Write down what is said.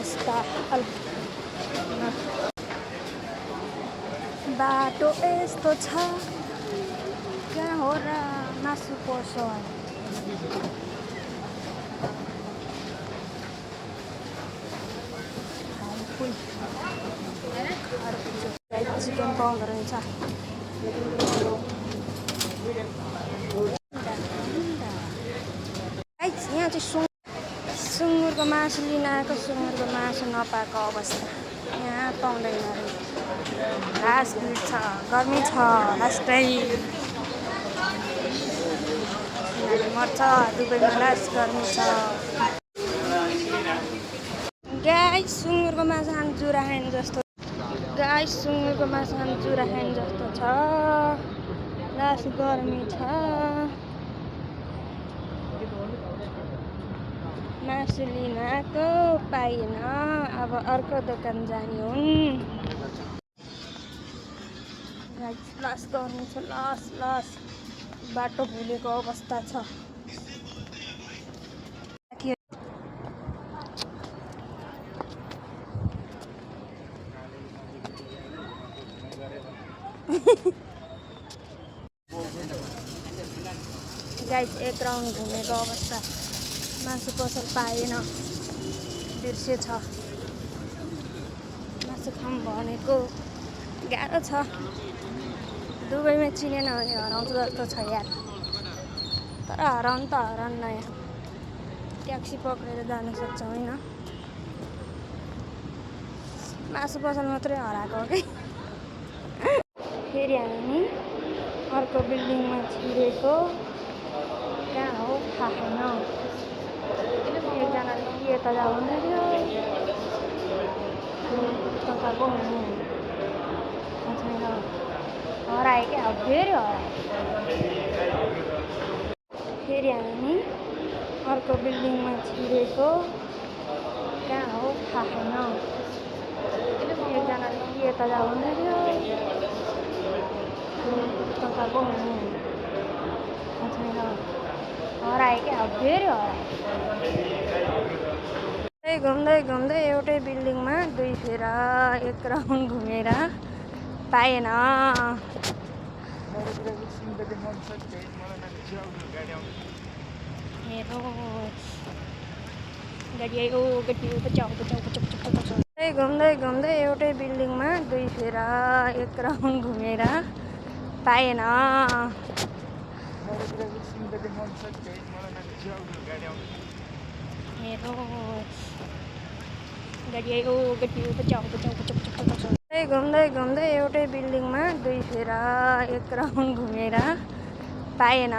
अवस्था बाटो यस्तो छ कहाँ हो र मासु पसल चिकन पाउँदो रहेछ यहाँ चाहिँ सुँगुरको मासु लिन आएको सुँगुरको मासु नपाएको अवस्था यहाँ पाउँदैन घाँस भिड छ गर्मी छ लास्टै मर्छ दुबईमा लास्ट गर्मी छ गाई सुँगुरको मासु खानु जुरा खानु जस्तो गाई सुँगुरको मासु खानु जुरा खानु जस्तो छ लास्ट गर्मी छ मासु लिन आएको पाइएन अब अर्को दोकान जाने हुन् लास गर्नु छ लास बाटो भुलेको अवस्था छ गाइस एक राउन्ड घुमेको अवस्था मासु पसल पाएन बिर्से छ मासु खाऊँ भनेको गाह्रो छ दुबईमा चिनेन भने हराउँछ जस्तो छ यार तर हराउनु त हराउन्न यहाँ ट्याक्सी पक्रेर जान सक्छ होइन मासु पसल मात्रै हराएको हो कि फेरि हामी अर्को बिल्डिङमा छिरेको कहाँ हो थाहा छैन एकजनाले यता जाँदै थियो कताको हुनु छैन हरायो क्या अब फेरि हरायो फेरि हामी अर्को बिल्डिङमा छिरेको कहाँ हो थाहा छैन एकजनाले यता जाँदै थियो कताको हुनु छैन हरायो क्या अब फेरि हरायो घुम्दै एउटै बिल्डिङमा दुई फेर एक राउन्ड घुमेर पाएन घुम्दै एउटै बिल्डिङमा दुई फेर एक राउन्ड घुमेर पाएन घुम्दै एउटै बिल्डिङमा दुई फेर एक राउन्ड घुमेर पाएन